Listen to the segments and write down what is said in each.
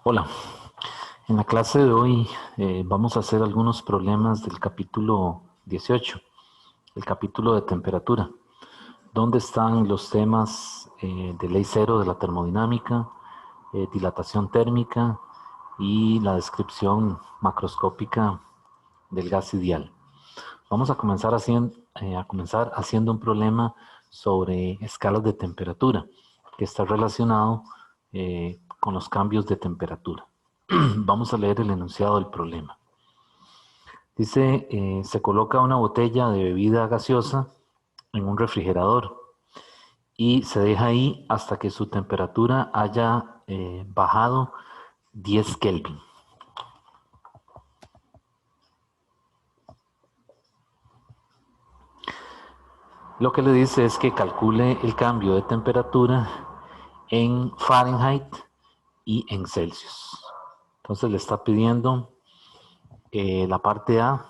Hola, en la clase de hoy vamos a hacer algunos problemas del capítulo 18, el capítulo de temperatura, donde están los temas de ley cero de la termodinámica, dilatación térmica y la descripción macroscópica del gas ideal. Vamos a comenzar haciendo un problema sobre escalas de temperatura, que está relacionado con los cambios de temperatura. Vamos a leer el enunciado del problema. Dice, se coloca una botella de bebida gaseosa en un refrigerador y se deja ahí hasta que su temperatura haya bajado 10 Kelvin. Lo que le dice es que calcule el cambio de temperatura en Fahrenheit y en Celsius. Entonces le está pidiendo la parte A,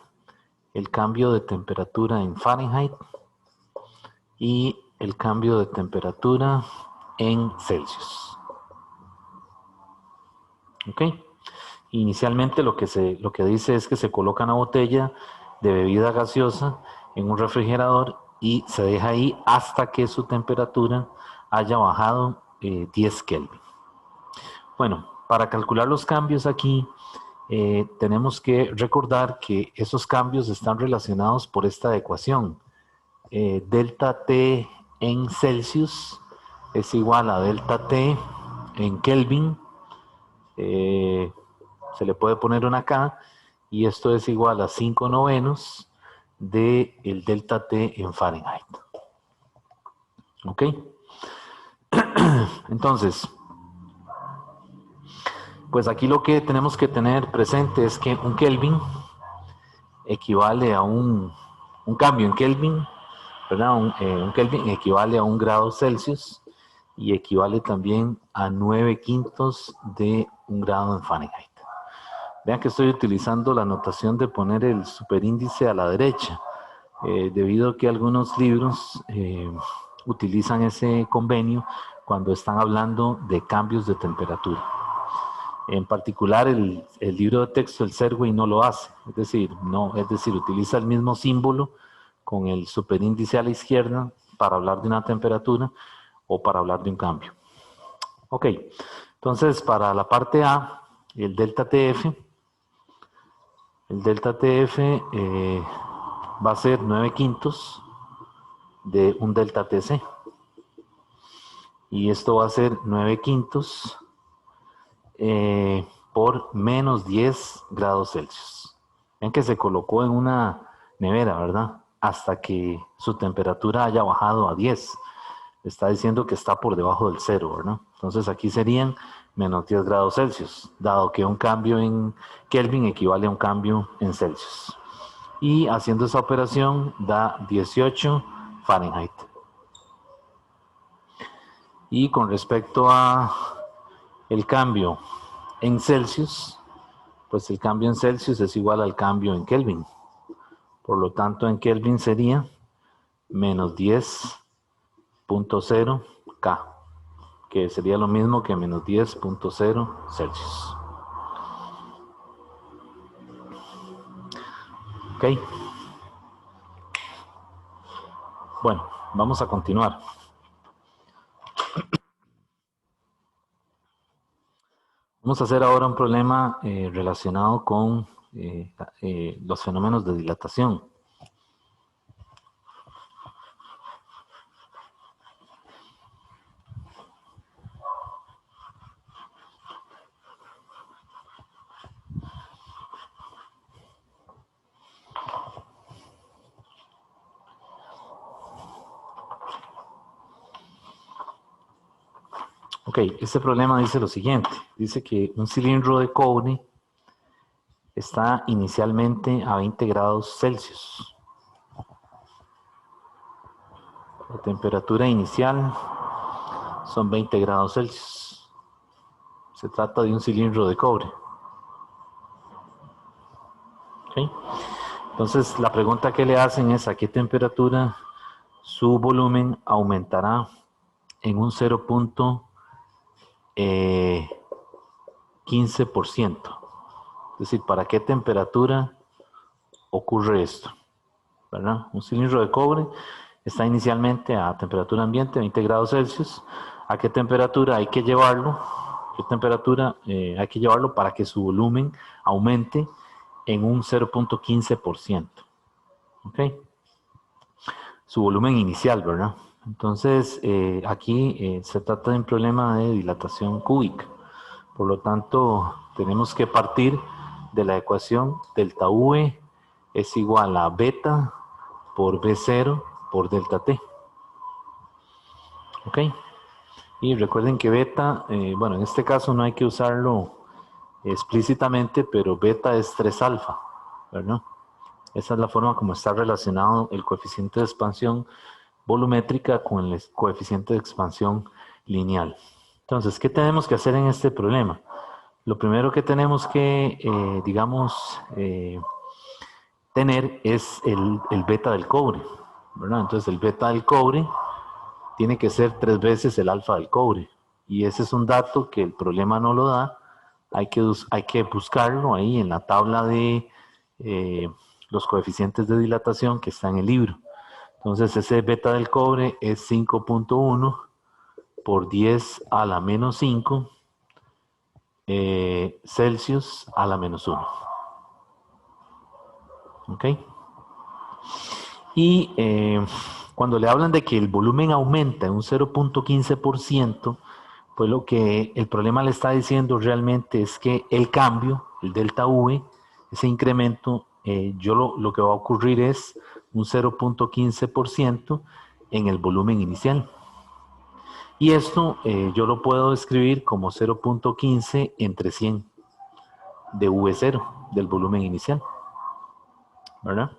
el cambio de temperatura en Fahrenheit y el cambio de temperatura en Celsius. ¿Ok? Inicialmente lo que dice es que se coloca una botella de bebida gaseosa en un refrigerador y se deja ahí hasta que su temperatura haya bajado 10 Kelvin. Bueno, para calcular los cambios aquí tenemos que recordar que esos cambios están relacionados por esta ecuación. Delta T en Celsius es igual a delta T en Kelvin. Se le puede poner una K y esto es igual a 5 novenos de el delta T en Fahrenheit. ¿Ok? Entonces, pues aquí lo que tenemos que tener presente es que un Kelvin equivale a un cambio en Kelvin, ¿verdad? Un Kelvin equivale a 1 grado Celsius y equivale también a 9 quintos de 1 grado en Fahrenheit. Vean que estoy utilizando la notación de poner el superíndice a la derecha, debido a que algunos libros utilizan ese convenio cuando están hablando de cambios de temperatura. En particular, el libro de texto, el Serway, no lo hace, es decir, utiliza el mismo símbolo con el superíndice a la izquierda para hablar de una temperatura o para hablar de un cambio. Ok, entonces para la parte A, el delta TF va a ser 9 quintos de un delta TC. Y esto va a ser 9 quintos por menos 10 grados Celsius. Ven que se colocó en una nevera, ¿verdad? Hasta que su temperatura haya bajado a 10. Está diciendo que está por debajo del cero, ¿verdad? Entonces aquí serían menos 10 grados Celsius, dado que un cambio en Kelvin equivale a un cambio en Celsius. Y haciendo esa operación da 18 Fahrenheit. Y con respecto a el cambio en Celsius, pues el cambio en Celsius es igual al cambio en Kelvin. Por lo tanto, en Kelvin sería menos 10.0 K, que sería lo mismo que menos 10.0 Celsius. ¿Ok? Bueno, vamos a continuar. Vamos a hacer ahora un problema relacionado con los fenómenos de dilatación. Ok, este problema dice lo siguiente. Dice que un cilindro de cobre está inicialmente a 20 grados Celsius. La temperatura inicial son 20 grados Celsius. Se trata de un cilindro de cobre. ¿Okay? Entonces, la pregunta que le hacen es a qué temperatura su volumen aumentará en un 0.0 15%. Es decir, ¿para qué temperatura ocurre esto? ¿Verdad? Un cilindro de cobre está inicialmente a temperatura ambiente, 20 grados Celsius. ¿A qué temperatura hay que llevarlo? ¿Qué temperatura hay que llevarlo para que su volumen aumente en un 0.15%? ¿Ok? Su volumen inicial, ¿verdad? Entonces, aquí se trata de un problema de dilatación cúbica. Por lo tanto, tenemos que partir de la ecuación delta V es igual a beta por B0 por delta T. ¿Ok? Y recuerden que beta, bueno, en este caso no hay que usarlo explícitamente, pero beta es 3 alfa, ¿verdad? Esa es la forma como está relacionado el coeficiente de expansión volumétrica con el coeficiente de expansión lineal. Entonces, ¿qué tenemos que hacer en este problema? Lo primero que tenemos que, tener es el beta del cobre, ¿verdad? Entonces, el beta del cobre tiene que ser 3 veces el alfa del cobre. Y ese es un dato que el problema no lo da. Hay que buscarlo ahí en la tabla de los coeficientes de dilatación que está en el libro. Entonces ese beta del cobre es 5.1 por 10 a la menos 5 Celsius a la menos 1. ¿Ok? Y cuando le hablan de que el volumen aumenta en un 0.15%, pues lo que el problema le está diciendo realmente es que el cambio, el delta V, ese incremento, lo que va a ocurrir es un 0.15% en el volumen inicial. Y esto yo lo puedo escribir como 0.15 entre 100 de V0, del volumen inicial, ¿verdad?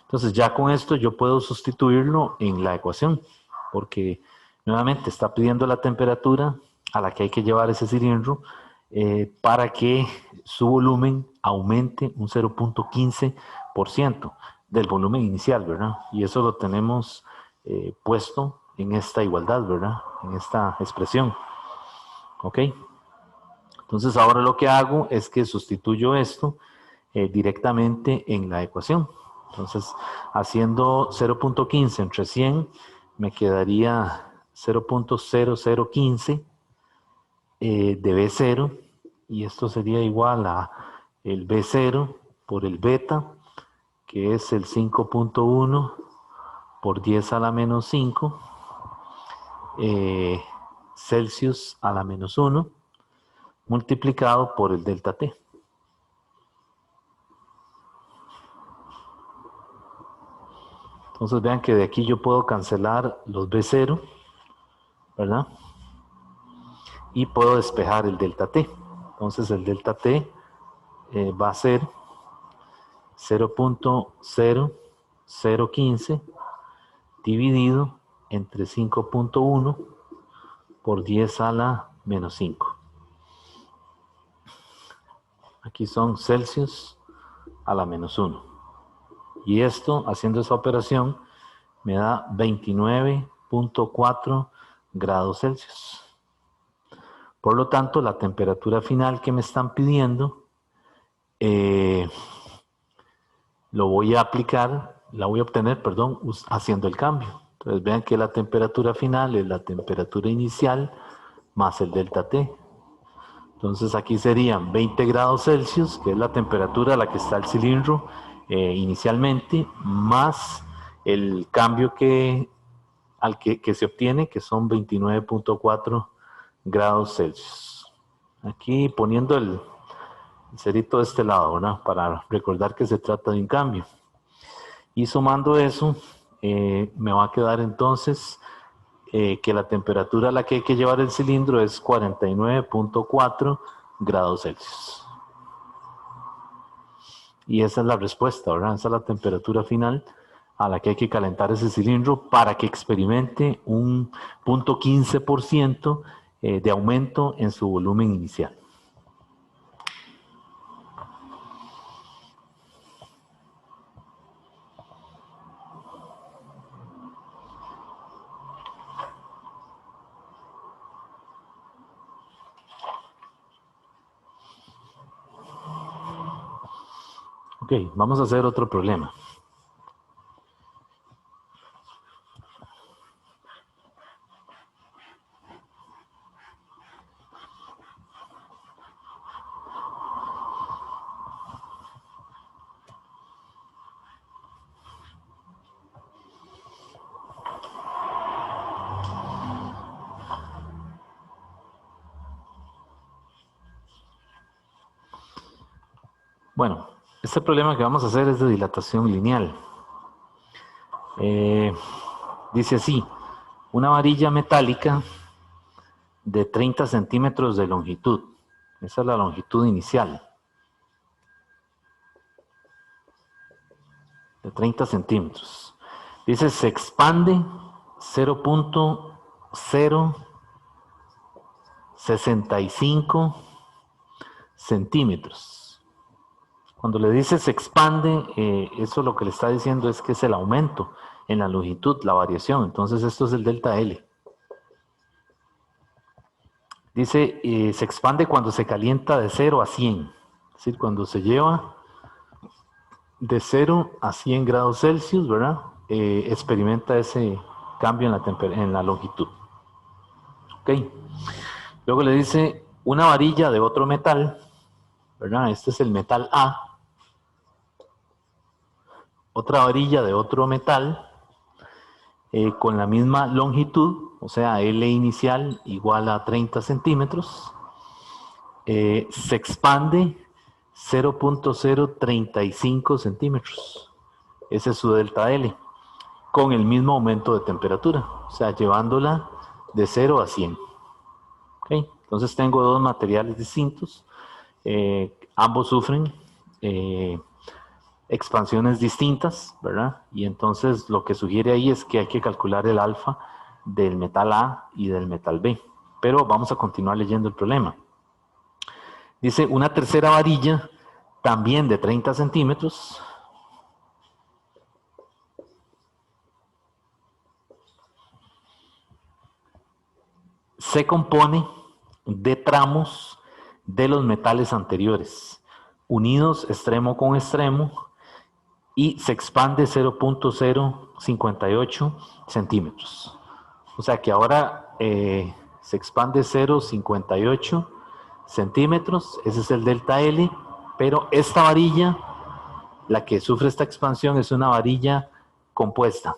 Entonces ya con esto yo puedo sustituirlo en la ecuación, porque nuevamente está pidiendo la temperatura a la que hay que llevar ese cilindro para que su volumen aumente un 0.15% del volumen inicial, ¿verdad? Y eso lo tenemos puesto en esta igualdad, ¿verdad? En esta expresión, ¿ok? Entonces ahora lo que hago es que sustituyo esto directamente en la ecuación. Entonces, haciendo 0.15 entre 100, me quedaría 0.0015 de B0, y esto sería igual a el B0 por el beta, que es el 5.1 por 10 a la menos 5 Celsius a la menos 1, multiplicado por el delta T. Entonces vean que de aquí yo puedo cancelar los B0, ¿verdad? Y puedo despejar el delta T. Entonces el delta T va a ser 0.0015 dividido entre 5.1 por 10 a la menos 5. Aquí son Celsius a la menos 1. Y esto, haciendo esa operación, me da 29.4 grados Celsius. Por lo tanto, la temperatura final que me están pidiendo, lo voy a aplicar, la voy a obtener, perdón, haciendo el cambio. Entonces vean que la temperatura final es la temperatura inicial más el delta T. Entonces aquí serían 20 grados Celsius, que es la temperatura a la que está el cilindro inicialmente, más el cambio que se obtiene, que son 29.4 grados Celsius. Aquí poniendo el cerito de este lado, ¿verdad? Para recordar que se trata de un cambio. Y sumando eso, me va a quedar entonces que la temperatura a la que hay que llevar el cilindro es 49.4 grados Celsius. Y esa es la respuesta, ¿verdad? Esa es la temperatura final a la que hay que calentar ese cilindro para que experimente un 0.15% de aumento en su volumen inicial. Ok, vamos a hacer otro problema. Bueno, este problema que vamos a hacer es de dilatación lineal. Dice así, una varilla metálica de 30 centímetros de longitud. Esa es la longitud inicial. De 30 centímetros. Dice, se expande 0.065 centímetros. Cuando le dice se expande, eso lo que le está diciendo es que es el aumento en la longitud, la variación. Entonces esto es el delta L. Dice, se expande cuando se calienta de 0 a 100. Es decir, cuando se lleva de 0 a 100 grados Celsius, ¿verdad? Experimenta ese cambio en la longitud. ¿Ok? Luego le dice una varilla de otro metal, ¿verdad? Este es el metal A. Otra varilla de otro metal con la misma longitud, o sea, L inicial igual a 30 centímetros, se expande 0.035 centímetros. Ese es su delta L, con el mismo aumento de temperatura, o sea, llevándola de 0 a 100. ¿Okay? Entonces tengo dos materiales distintos, ambos sufren expansiones distintas, ¿verdad? Y entonces lo que sugiere ahí es que hay que calcular el alfa del metal A y del metal B. Pero vamos a continuar leyendo el problema. Dice, una tercera varilla, también de 30 centímetros, se compone de tramos de los metales anteriores, unidos extremo con extremo, y se expande 0.058 centímetros. O sea que ahora se expande 0.58 centímetros, ese es el delta L, pero esta varilla, la que sufre esta expansión, es una varilla compuesta.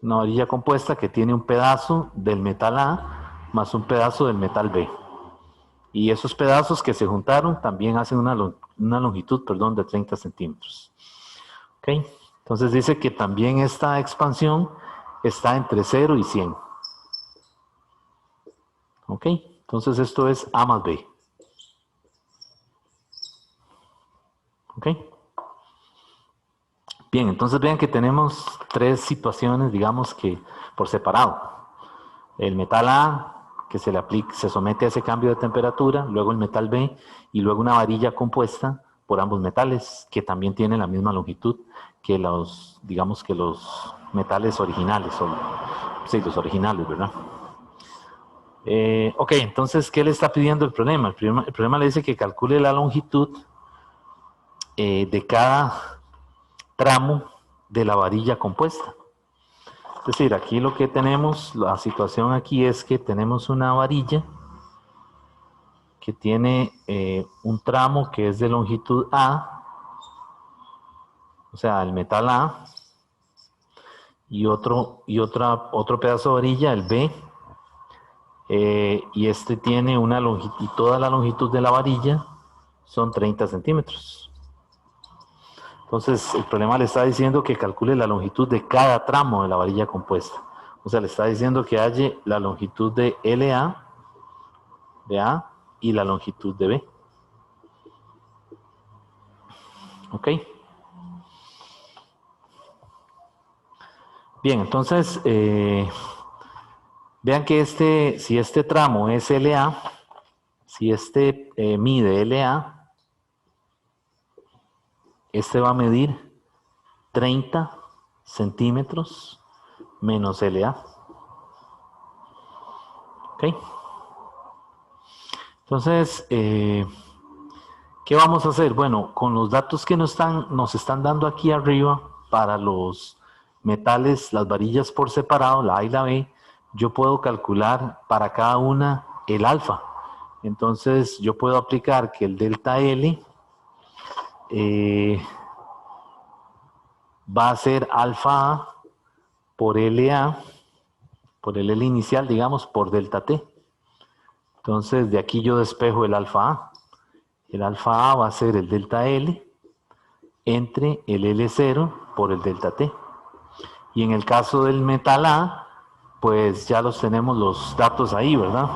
Una varilla compuesta que tiene un pedazo del metal A más un pedazo del metal B. Y esos pedazos que se juntaron también hacen una longitud, perdón, de 30 centímetros. ¿Okay? Entonces dice que también esta expansión está entre 0 y 100. ¿Ok? Entonces esto es A más B. ¿Ok? Bien, entonces vean que tenemos tres situaciones, digamos que por separado. El metal A, que se le aplica, se somete a ese cambio de temperatura, luego el metal B y luego una varilla compuesta por ambos metales que también tienen la misma longitud que los, digamos que los metales originales, sí, los originales, ¿verdad? Ok, entonces, ¿qué le está pidiendo el problema? El problema le dice que calcule la longitud de cada tramo de la varilla compuesta. Es decir, aquí lo que tenemos, la situación aquí es que tenemos una varilla que tiene un tramo que es de longitud A, o sea, el metal A, y otro pedazo de varilla, el B, y este tiene una longitud, y toda la longitud de la varilla son 30 centímetros. Entonces, el problema le está diciendo que calcule la longitud de cada tramo de la varilla compuesta. O sea, le está diciendo que halle la longitud de LA, de A, y la longitud de B. ¿Ok? Bien, entonces, vean que si este tramo es LA, si este mide LA, este va a medir 30 centímetros menos LA. ¿Ok? Entonces, ¿qué ¿Qué vamos a hacer? Bueno, con los datos que nos están dando aquí arriba para los metales, las varillas por separado, la A y la B, yo puedo calcular para cada una el alfa. Entonces yo puedo aplicar que el delta L va a ser alfa A por LA, por el L inicial, digamos, por delta T. Entonces de aquí yo despejo el alfa A. El alfa A va a ser el delta L entre el L0 por el delta T. Y en el caso del metal A, pues ya los tenemos los datos ahí, ¿verdad?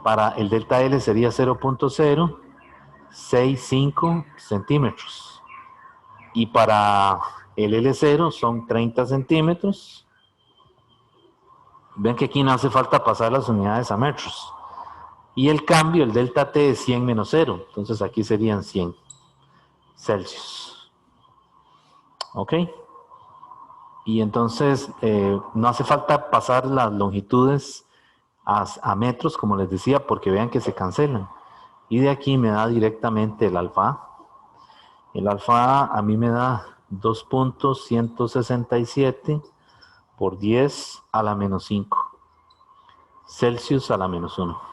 Para el delta L sería 0.065 centímetros. Y para el L0 son 30 centímetros. Ven que aquí no hace falta pasar las unidades a metros. Y el cambio, el delta T es 100 menos 0. Entonces aquí serían 100 Celsius. ¿Ok? Y entonces no hace falta pasar las longitudes a metros, como les decía, porque vean que se cancelan. Y de aquí me da directamente el alfa A. El alfa A mí me da 2.167 por 10 a la menos 5 Celsius a la menos 1.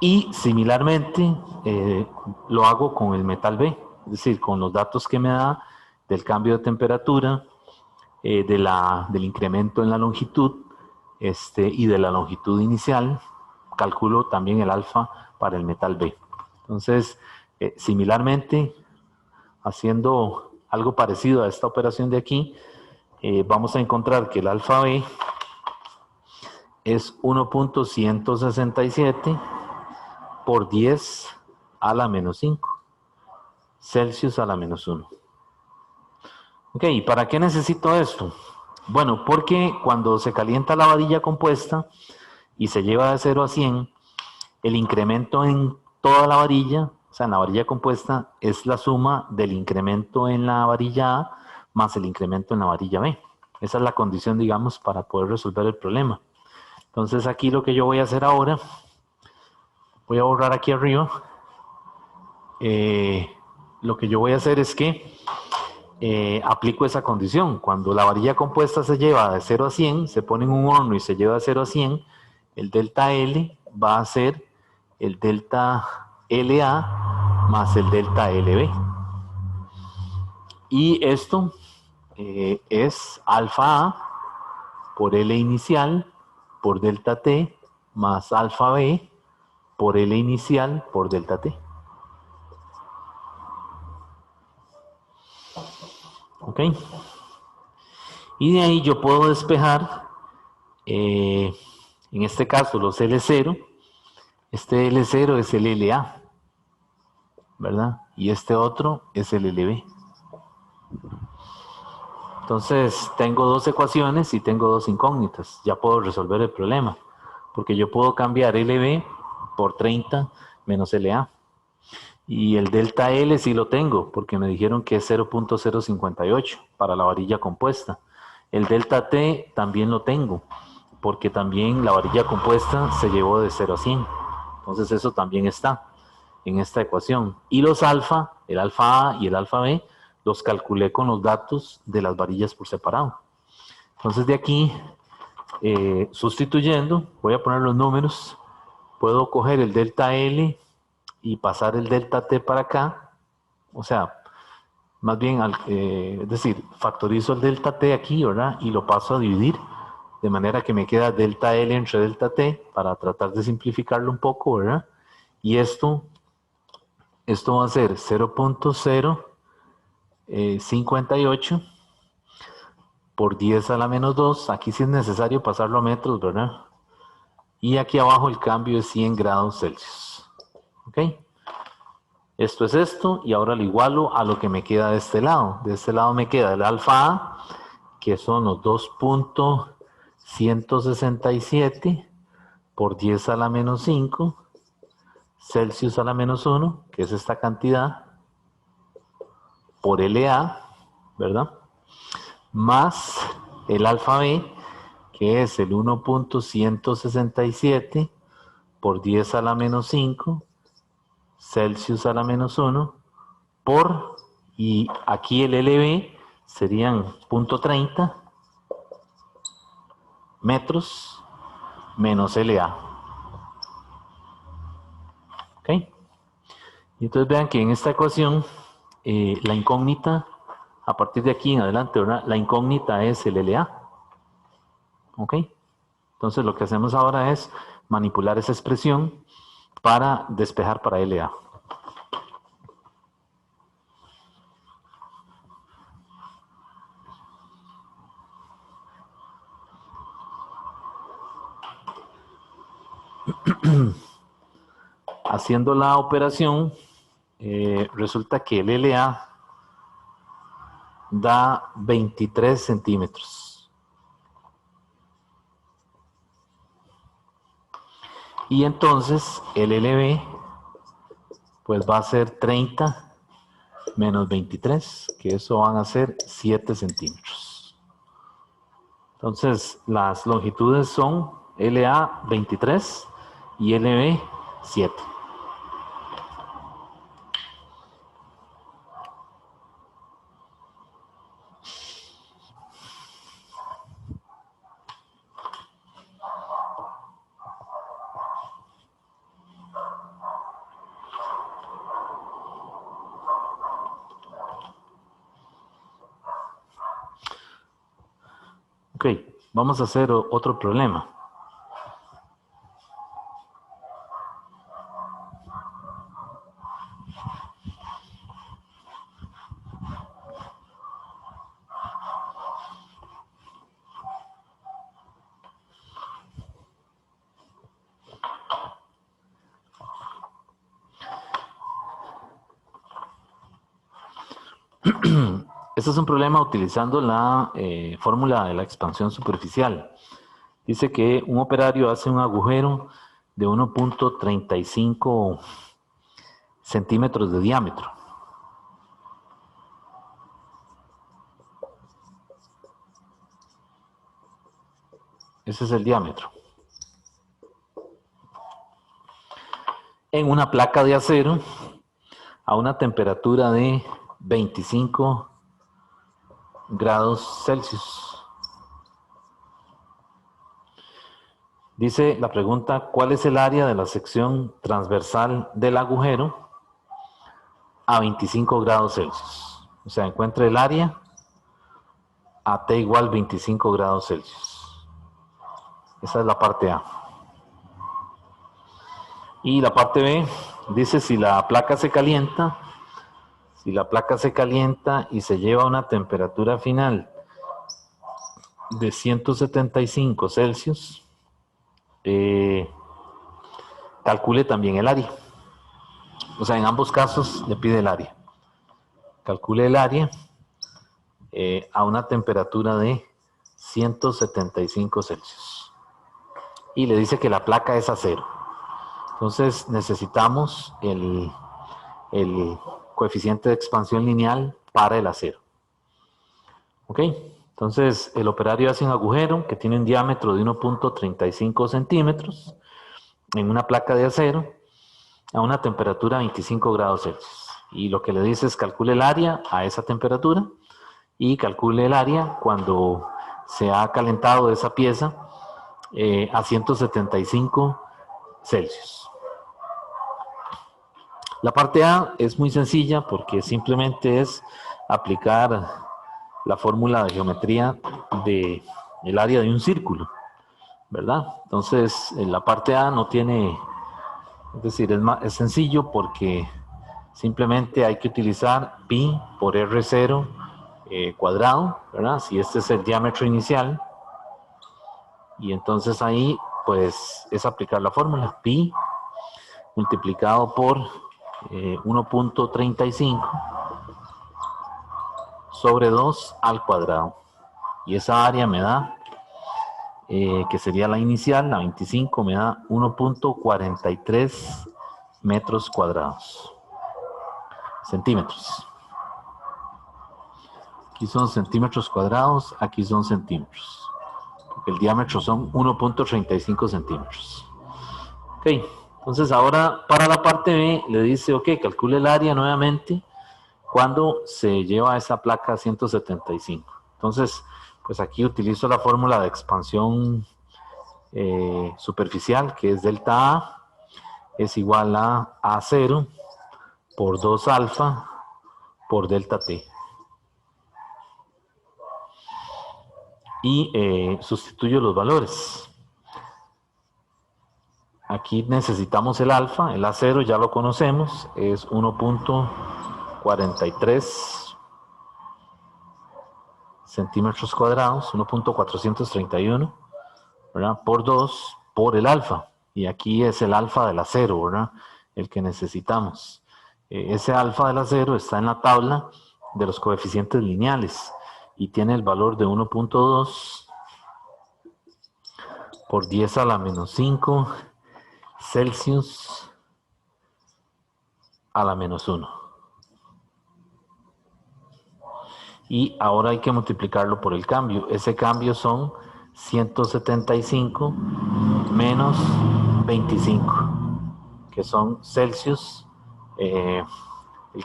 Y similarmente lo hago con el metal B, es decir, con los datos que me da del cambio de temperatura, del incremento en la longitud y de la longitud inicial, calculo también el alfa para el metal B. Entonces, similarmente, haciendo algo parecido a esta operación de aquí, vamos a encontrar que el alfa B es 1.167 por 10 a la menos 5 Celsius a la menos 1. Ok, ¿y para qué necesito esto? Bueno, porque cuando se calienta la varilla compuesta y se lleva de 0 a 100, el incremento en toda la varilla, o sea, en la varilla compuesta, es la suma del incremento en la varilla A más el incremento en la varilla B. Esa es la condición, digamos, para poder resolver el problema. Entonces aquí lo que yo voy a hacer ahora, voy a borrar aquí arriba. Lo que yo voy a hacer es que aplico esa condición. Cuando la varilla compuesta se lleva de 0 a 100, se pone en un horno y se lleva de 0 a 100, el delta L va a ser el delta LA más el delta LB. Y esto es alfa A por L inicial por delta T más alfa B por L inicial por delta T. ¿Ok? Y de ahí yo puedo despejar, en este caso los L0, este L0 es el LA, ¿verdad? Y este otro es el LB. Entonces tengo dos ecuaciones y tengo dos incógnitas. Ya puedo resolver el problema, porque yo puedo cambiar LB por 30 menos LA. Y el delta L sí lo tengo, porque me dijeron que es 0.058 para la varilla compuesta. El delta T también lo tengo, porque también la varilla compuesta se llevó de 0 a 100. Entonces eso también está en esta ecuación. Y los alfa, el alfa A y el alfa B, los calculé con los datos de las varillas por separado. Entonces de aquí, sustituyendo, voy a poner los números. Puedo coger el delta L y pasar el delta T para acá. O sea, más bien, es decir, factorizo el delta T aquí, ¿verdad? Y lo paso a dividir, de manera que me queda delta L entre delta T, para tratar de simplificarlo un poco, ¿verdad? Y esto va a ser 0.058 por 10 a la menos 2. Aquí sí es necesario pasarlo a metros, ¿verdad? Y aquí abajo el cambio es 100 grados Celsius. ¿Ok? Esto es esto, y ahora lo igualo a lo que me queda de este lado. De este lado me queda el alfa A, que son los 2.167 por 10 a la menos 5 Celsius a la menos 1, que es esta cantidad, por LA, ¿verdad? Más el alfa B, que es el 1.167 por 10 a la menos 5 Celsius a la menos 1 por, y aquí el LB serían 0.30 metros menos LA. ¿Ok? Y entonces vean que en esta ecuación la incógnita, a partir de aquí en adelante, ¿verdad? La incógnita es el LA. ¿Ok? Entonces lo que hacemos ahora es manipular esa expresión para despejar para LA. Haciendo la operación, resulta que el LA da 23 centímetros. Y entonces el LB pues va a ser 30 menos 23, que eso van a ser 7 centímetros. Entonces las longitudes son LA 23 y LB 7. Ok, vamos a hacer otro problema. Este es un problema utilizando la fórmula de la expansión superficial. Dice que un operario hace un agujero de 1.35 centímetros de diámetro. Ese es el diámetro. En una placa de acero a una temperatura de 25 grados Celsius. Dice la pregunta, ¿cuál es el área de la sección transversal del agujero a 25 grados Celsius? O sea, encuentre el área a T igual 25 grados Celsius. Esa es la parte A. Y la parte B dice si la placa se calienta, y se lleva a una temperatura final de 175 Celsius, calcule también el área. O sea, en ambos casos le pide el área. Calcule el área a una temperatura de 175 Celsius. Y le dice que la placa es acero. Entonces necesitamos el coeficiente de expansión lineal para el acero. ¿Ok? Entonces el operario hace un agujero que tiene un diámetro de 1.35 centímetros en una placa de acero a una temperatura de 25 grados Celsius. Y lo que le dice es calcule el área a esa temperatura y calcule el área cuando se ha calentado esa pieza a 175 Celsius. La parte A es muy sencilla porque simplemente es aplicar la fórmula de geometría del área de un círculo, ¿verdad? Entonces, la parte A no tiene, es decir, es sencillo porque simplemente hay que utilizar pi por R0 cuadrado, ¿verdad? Si este es el diámetro inicial. Y entonces ahí, pues, es aplicar la fórmula pi multiplicado por 1.35 sobre 2 al cuadrado. Y esa área me da, que sería la inicial, la 25, me da 1.43 metros cuadrados. Centímetros. Aquí son centímetros cuadrados, aquí son centímetros. Porque el diámetro son 1.35 centímetros. Ok, Entonces ahora para la parte B le dice, ok, calcule el área nuevamente cuando se lleva esa placa a 175. Entonces, pues aquí utilizo la fórmula de expansión superficial, que es delta A es igual a A0 por 2 alfa por delta T. Y sustituyo los valores. Aquí necesitamos el alfa, el A0 ya lo conocemos, es 1.43 centímetros cuadrados, 1.431, ¿verdad? Por 2 por el alfa. Y aquí es el alfa del acero, ¿verdad? El que necesitamos. Ese alfa del acero está en la tabla de los coeficientes lineales y tiene el valor de 1.2 por 10 a la menos 5 Celsius a la menos 1. Y ahora hay que multiplicarlo por el cambio. Ese cambio son 175 menos 25, que son Celsius, el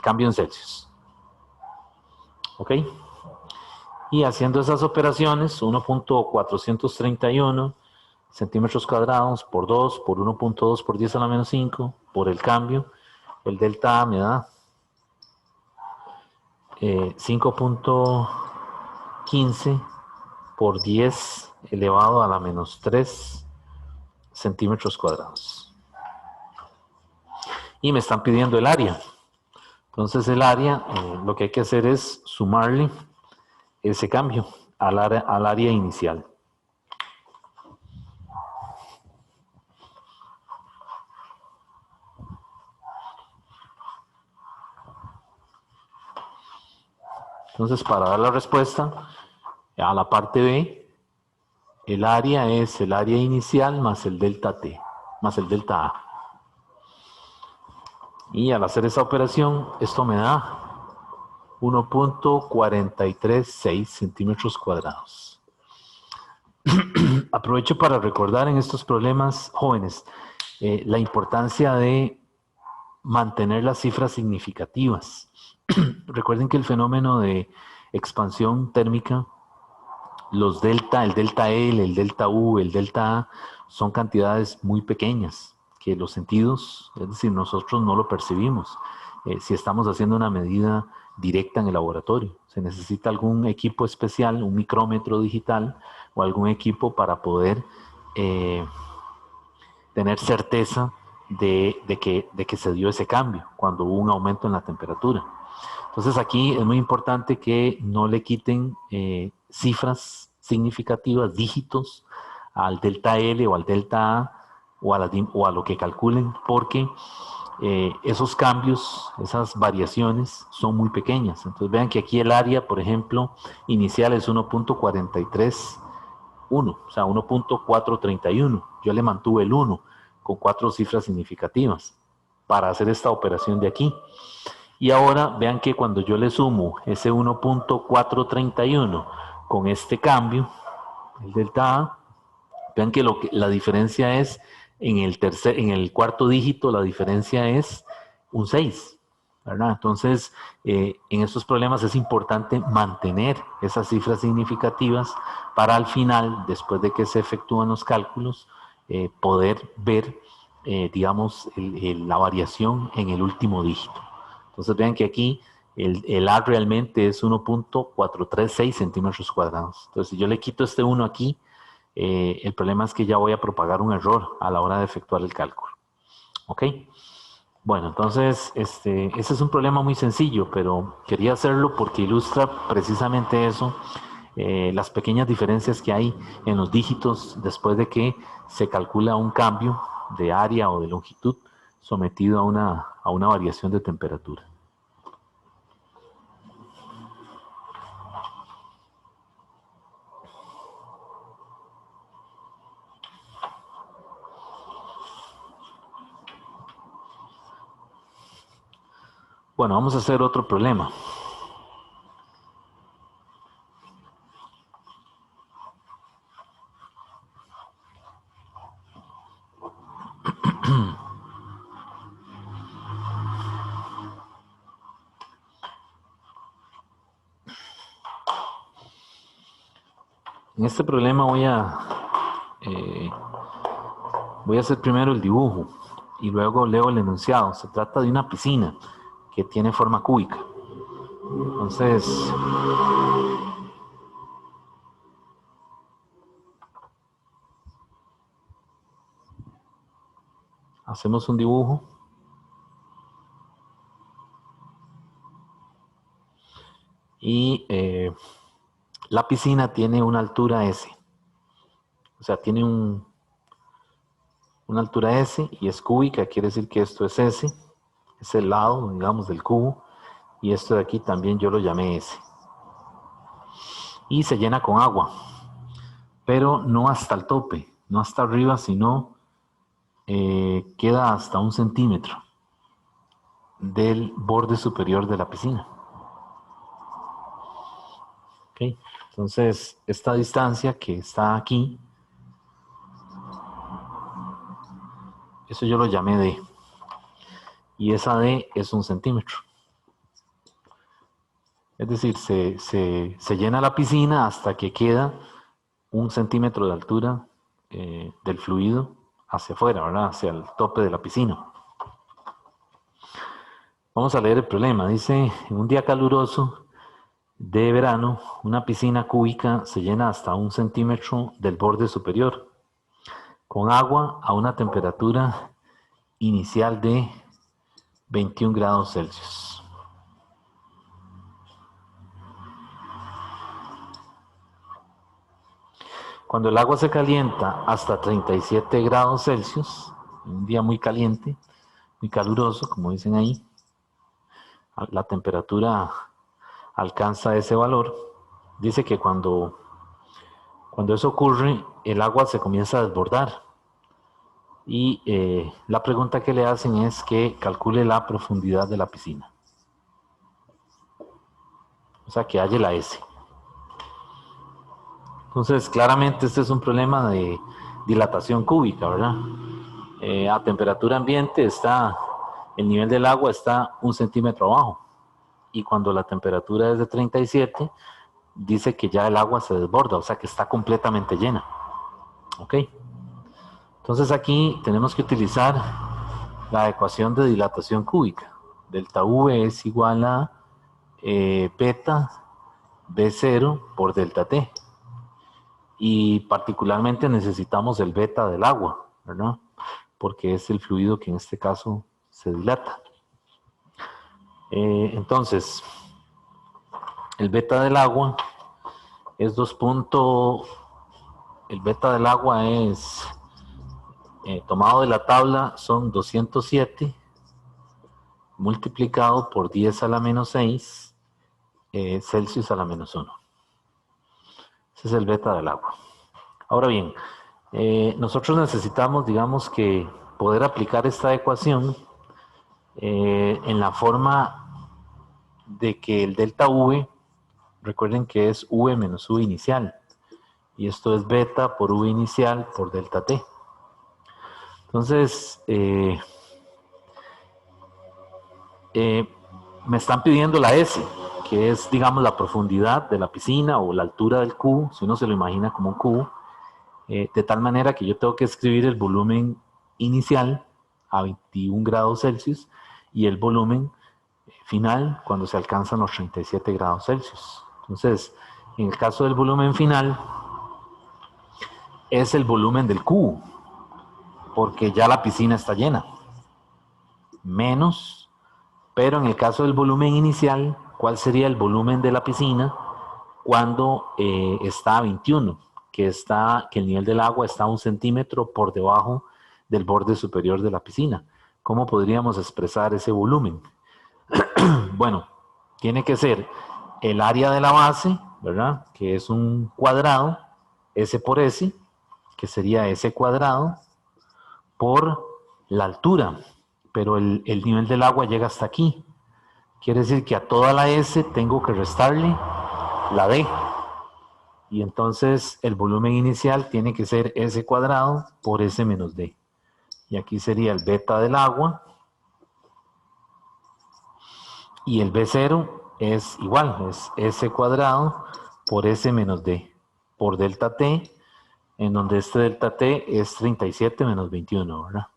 cambio en Celsius. ¿Ok? Y haciendo esas operaciones, 1.431 centímetros cuadrados por 2 por 1.2 por 10 a la menos 5 por el cambio, el delta A me da 5.15 por 10 elevado a la menos 3 centímetros cuadrados. Y me están pidiendo el área. Entonces el área, lo que hay que hacer es sumarle ese cambio al área inicial. Entonces, para dar la respuesta a la parte B, el área es el área inicial más el delta T, más el delta A. Y al hacer esa operación, esto me da 1.436 centímetros cuadrados. Aprovecho para recordar en estos problemas, jóvenes, la importancia de mantener las cifras significativas. Recuerden que el fenómeno de expansión térmica, los delta, el delta L, el delta U, el delta A, son cantidades muy pequeñas que los sentidos, es decir, nosotros no lo percibimos. Si estamos haciendo una medida directa en el laboratorio, se necesita algún equipo especial, un micrómetro digital o algún equipo para poder tener certeza de que se dio ese cambio cuando hubo un aumento en la temperatura. Entonces aquí es muy importante que no le quiten cifras significativas, dígitos, al delta L o al delta A o a lo que calculen, porque esos cambios, esas variaciones son muy pequeñas. Entonces vean que aquí el área, por ejemplo, inicial es 1.431, o sea, 1.431. Yo le mantuve el 1 con 4 cifras significativas para hacer esta operación de aquí. Y ahora vean que cuando yo le sumo ese 1.431 con este cambio, el delta A, vean que la diferencia es en el cuarto dígito, la diferencia es un 6, ¿verdad? Entonces, en estos problemas es importante mantener esas cifras significativas para al final, después de que se efectúan los cálculos, poder ver, digamos, la variación en el último dígito. Entonces vean que aquí el A realmente es 1.436 centímetros cuadrados. Entonces si yo le quito este 1 aquí, el problema es que ya voy a propagar un error a la hora de efectuar el cálculo. ¿Ok? Bueno, entonces ese es un problema muy sencillo, pero quería hacerlo porque ilustra precisamente eso, las pequeñas diferencias que hay en los dígitos después de que se calcula un cambio de área o de longitud sometido a una variación de temperatura. Bueno, vamos a hacer otro problema. En este problema voy a hacer primero el dibujo y luego leo el enunciado. Se trata de una piscina que tiene forma cúbica. Entonces, hacemos un dibujo. Y la piscina tiene una altura S. O sea, tiene una altura S y es cúbica, quiere decir que esto es S. Es el lado, digamos, del cubo. Y esto de aquí también yo lo llamé S. Y se llena con agua. Pero no hasta el tope, no hasta arriba, sino queda hasta 1 centímetro del borde superior de la piscina. ¿Okay? Entonces, esta distancia que está aquí, eso yo lo llamé D. Y esa D es 1 centímetro. Es decir, se llena la piscina hasta que queda 1 centímetro de altura del fluido hacia afuera, ¿verdad? Hacia el tope de la piscina. Vamos a leer el problema. Dice, en un día caluroso de verano, una piscina cúbica se llena hasta 1 centímetro del borde superior, con agua a una temperatura inicial de 21 grados Celsius. Cuando el agua se calienta hasta 37 grados Celsius, un día muy caliente, muy caluroso, como dicen ahí, la temperatura alcanza ese valor. Dice que cuando eso ocurre, el agua se comienza a desbordar. Y la pregunta que le hacen es que calcule la profundidad de la piscina. O sea, que halle la S. Entonces, claramente este es un problema de dilatación cúbica, ¿verdad? A temperatura ambiente el nivel del agua está 1 centímetro abajo. Y cuando la temperatura es de 37, dice que ya el agua se desborda, o sea que está completamente llena. ¿Ok? Entonces aquí tenemos que utilizar la ecuación de dilatación cúbica. Delta V es igual a beta B0 por delta T. Y particularmente necesitamos el beta del agua, ¿verdad? Porque es el fluido que en este caso se dilata. Entonces, el beta del agua es el beta del agua es, tomado de la tabla, son 207 multiplicado por 10 a la menos 6 Celsius a la menos 1. Ese es el beta del agua. Ahora bien, nosotros necesitamos, digamos, que poder aplicar esta ecuación en la forma de que el delta V, recuerden que es V menos V inicial, y esto es beta por V inicial por delta T. Entonces, me están pidiendo la S, que es, digamos, la profundidad de la piscina o la altura del cubo, si uno se lo imagina como un cubo, de tal manera que yo tengo que escribir el volumen inicial a 21 grados Celsius y el volumen final cuando se alcanzan los 37 grados Celsius. Entonces, en el caso del volumen final, es el volumen del cubo, porque ya la piscina está llena, menos, pero en el caso del volumen inicial, ¿cuál sería el volumen de la piscina cuando está a 21? Que el nivel del agua está a 1 centímetro por debajo del borde superior de la piscina. ¿Cómo podríamos expresar ese volumen? Bueno, tiene que ser el área de la base, ¿verdad? Que es un cuadrado, S por S, que sería S cuadrado, por la altura. Pero el nivel del agua llega hasta aquí. Quiere decir que a toda la S tengo que restarle la D. Y entonces el volumen inicial tiene que ser S cuadrado por S menos D. Y aquí sería el beta del agua. Y el B0 es igual, es S cuadrado por S menos D. por delta t, en donde este delta t es 37 menos 21, ¿verdad?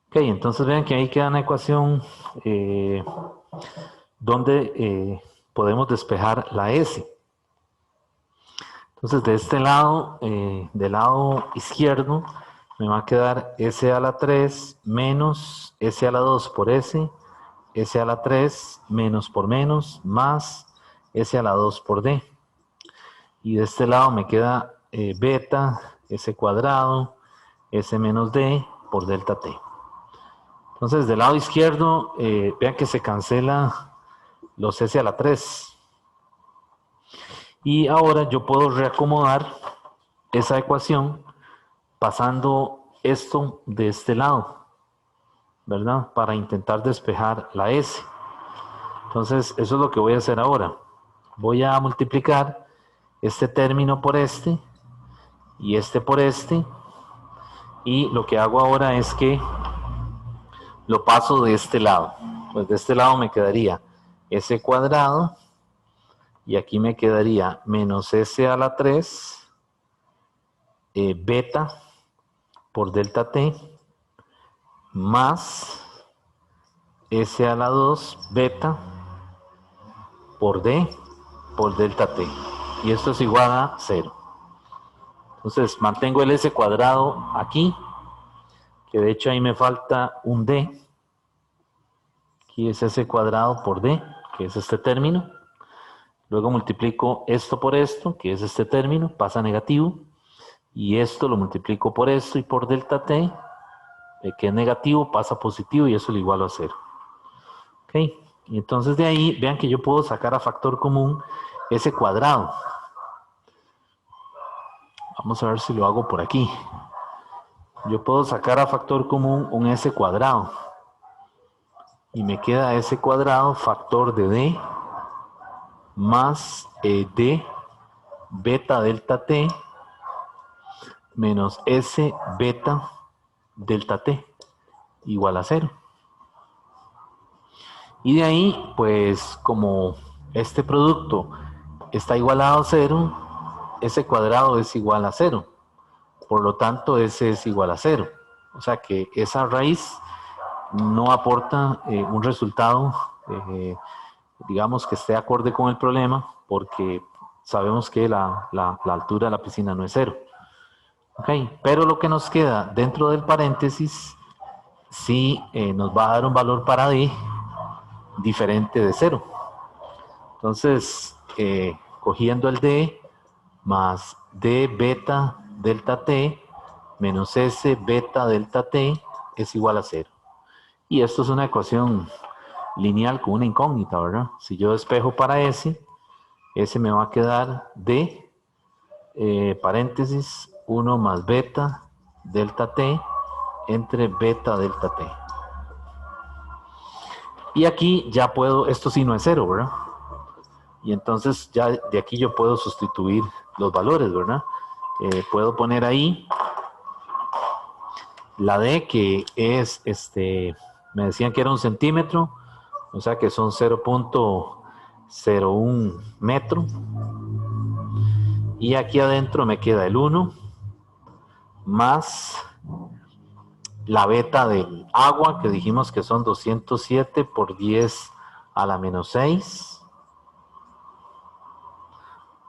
Ok, entonces vean que ahí queda una ecuación donde podemos despejar la s. Entonces de este lado, del lado izquierdo, me va a quedar s a la 3 menos s a la 2 por s a la 3 menos por menos más s a la 2 por d. Y de este lado me queda beta s cuadrado s menos d por delta t. Entonces del lado izquierdo, vean que se cancela los s a la 3. Y ahora yo puedo reacomodar esa ecuación pasando esto de este lado, ¿verdad? Para intentar despejar la s. Entonces, eso es lo que voy a hacer ahora. Voy a multiplicar este término por este y este por este. Y lo que hago ahora es que lo paso de este lado. Pues de este lado me quedaría s cuadrado y aquí me quedaría menos s a la 3 beta por delta t más s a la 2 beta por d por delta t. Y esto es igual a 0. Entonces mantengo el s cuadrado aquí, que de hecho ahí me falta un d. Aquí es s cuadrado por d, que es este término. Luego multiplico esto por esto, que es este término, pasa negativo. Y esto lo multiplico por esto y por delta t, que es negativo, pasa positivo y eso lo igualo a 0. ¿Ok? Y entonces de ahí, vean que yo puedo sacar a factor común s cuadrado. Vamos a ver si lo hago por aquí. Yo puedo sacar a factor común un s cuadrado. Y me queda s cuadrado factor de d más d beta delta t menos s beta delta t igual a 0. Y de ahí, pues como este producto está igualado a 0, s cuadrado es igual a 0. Por lo tanto, s es igual a 0. O sea que esa raíz no aporta un resultado, digamos, que esté acorde con el problema, porque sabemos que la altura de la piscina no es 0. Okay. Pero lo que nos queda dentro del paréntesis sí nos va a dar un valor para d diferente de 0. Entonces, cogiendo el d más d beta delta t menos s beta delta t es igual a 0. Y esto es una ecuación lineal con una incógnita, ¿verdad? Si yo despejo para s me va a quedar d paréntesis 1 más beta delta t entre beta delta t. Y aquí ya puedo, esto sí no es 0, ¿verdad? Y entonces ya de aquí yo puedo sustituir los valores, ¿verdad? Puedo poner ahí la D, que es, me decían que era 1 centímetro, o sea que son 0.01 metro. Y aquí adentro me queda el 1 más la beta del agua, que dijimos que son 207 por 10 a la menos 6,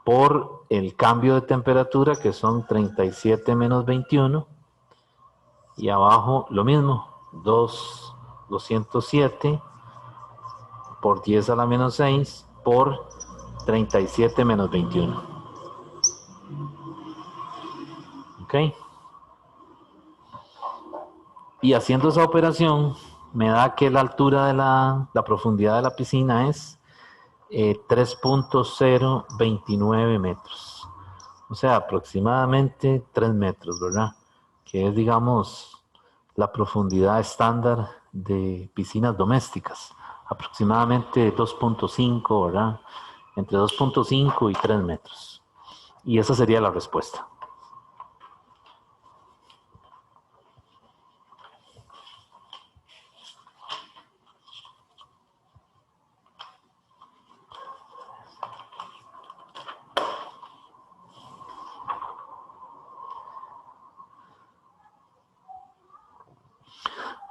por el cambio de temperatura, que son 37 menos 21, y abajo lo mismo, 207 por 10 a la menos 6 por 37 menos 21. ¿Ok? Y haciendo esa operación, me da que la altura de la profundidad de la piscina es 3.029 metros. O sea, aproximadamente 3 metros, ¿verdad? Que es, digamos, la profundidad estándar de piscinas domésticas. Aproximadamente 2.5, ¿verdad? Entre 2.5 y 3 metros. Y esa sería la respuesta.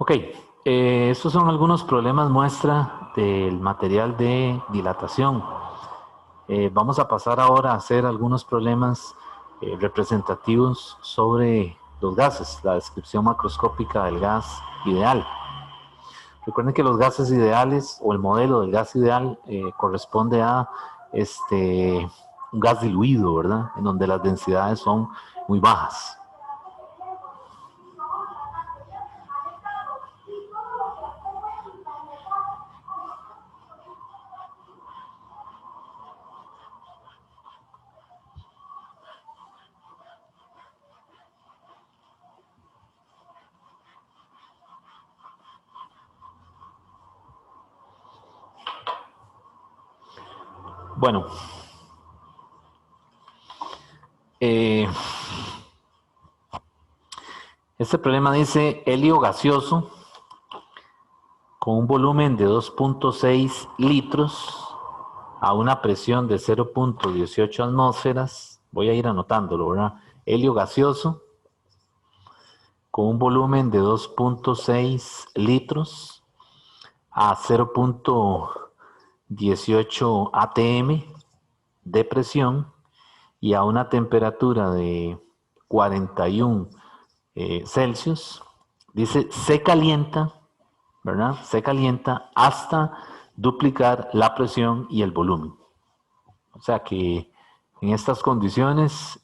Ok, estos son algunos problemas muestra del material de dilatación. Vamos a pasar ahora a hacer algunos problemas representativos sobre los gases, la descripción macroscópica del gas ideal. Recuerden que los gases ideales o el modelo del gas ideal corresponde a un gas diluido, ¿verdad? En donde las densidades son muy bajas. Bueno, este problema dice helio gaseoso con un volumen de 2.6 litros a una presión de 0.18 atmósferas. Voy a ir anotándolo, ¿verdad? Helio gaseoso con un volumen de 2.6 litros a 0.18 atm de presión y a una temperatura de 41 Celsius. Dice, se calienta, ¿verdad? Se calienta hasta duplicar la presión y el volumen. O sea que en estas condiciones,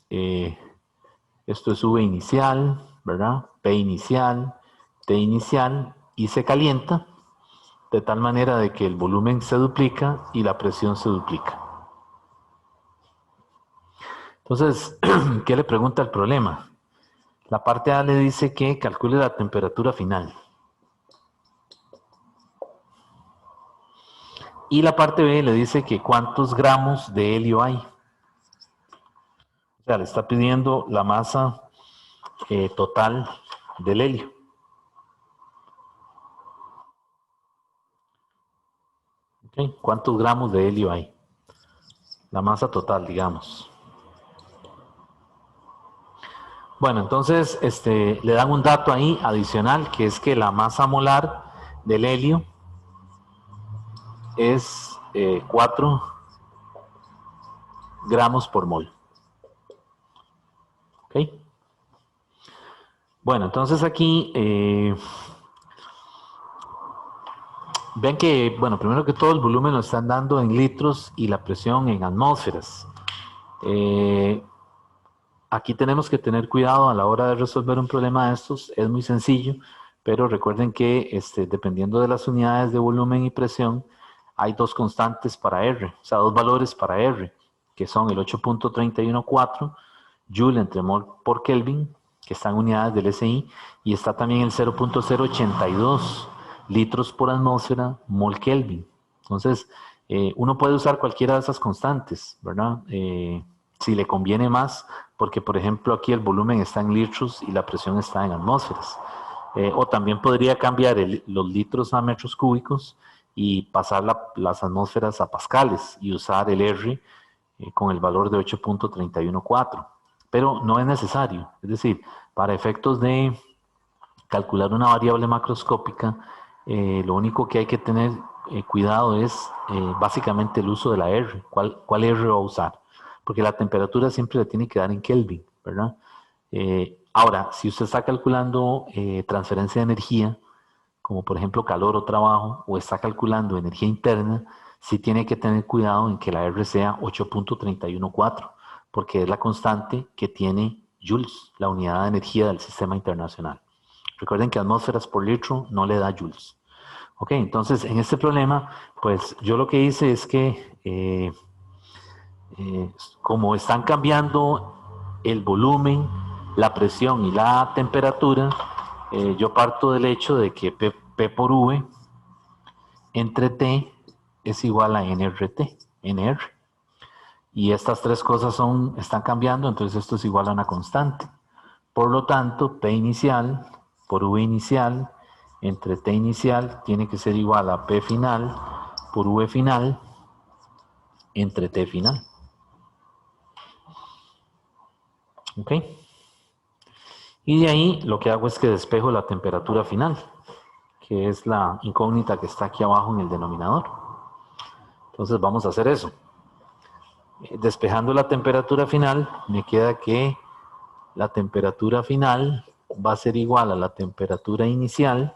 esto es V inicial, ¿verdad? P inicial, T inicial, y se calienta de tal manera de que el volumen se duplica y la presión se duplica. Entonces, ¿qué le pregunta el problema? La parte A le dice que calcule la temperatura final. Y la parte B le dice que cuántos gramos de helio hay. O sea, le está pidiendo la masa total del helio. ¿Okay? ¿Cuántos gramos de helio hay? La masa total, digamos. Bueno, entonces le dan un dato ahí adicional, que es que la masa molar del helio es 4 gramos por mol. ¿Ok? Bueno, entonces aquí ven que, bueno, primero que todo el volumen lo están dando en litros y la presión en atmósferas. Aquí tenemos que tener cuidado a la hora de resolver un problema de estos. Es muy sencillo, pero recuerden que dependiendo de las unidades de volumen y presión, hay dos constantes para R, o sea, dos valores para R, que son el 8.314 Joule entre mol por Kelvin, que están unidades del SI, y está también el 0.082 litros por atmósfera mol Kelvin. Entonces, uno puede usar cualquiera de esas constantes, ¿verdad? Si le conviene más, porque por ejemplo aquí el volumen está en litros y la presión está en atmósferas. O también podría cambiar los litros a metros cúbicos y pasar las atmósferas a pascales y usar el R con el valor de 8.314. Pero no es necesario, es decir, para efectos de calcular una variable macroscópica, lo único que hay que tener cuidado es básicamente el uso de la R. ¿Cuál R va a usar? Porque la temperatura siempre le tiene que dar en Kelvin, ¿verdad? Ahora, si usted está calculando transferencia de energía, como por ejemplo calor o trabajo, o está calculando energía interna, sí tiene que tener cuidado en que la R sea 8.314, porque es la constante que tiene joules, la unidad de energía del sistema internacional. Recuerden que atmósferas por litro no le da joules. Ok, entonces en este problema, pues yo lo que hice es que como están cambiando el volumen, la presión y la temperatura, yo parto del hecho de que P por V entre T es igual a NRT, NR. Y estas tres cosas están cambiando, entonces esto es igual a una constante. Por lo tanto, P inicial por V inicial entre T inicial tiene que ser igual a P final por V final entre T final. ¿Ok? Y de ahí lo que hago es que despejo la temperatura final. que es la incógnita que está aquí abajo en el denominador. Entonces vamos a hacer eso. Despejando la temperatura final, me queda que la temperatura final va a ser igual a la temperatura inicial,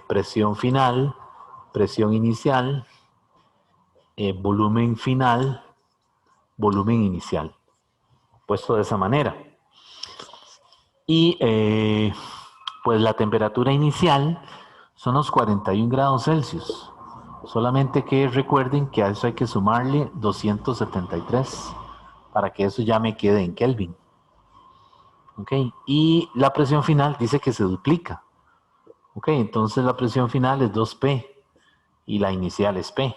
presión final, presión inicial, volumen final, volumen inicial, puesto de esa manera. Y pues la temperatura inicial son los 41 grados Celsius. Solamente que recuerden que a eso hay que sumarle 273 para que eso ya me quede en Kelvin. ¿Ok? Y la presión final dice que se duplica. ¿Ok? Entonces la presión final es 2P y la inicial es P.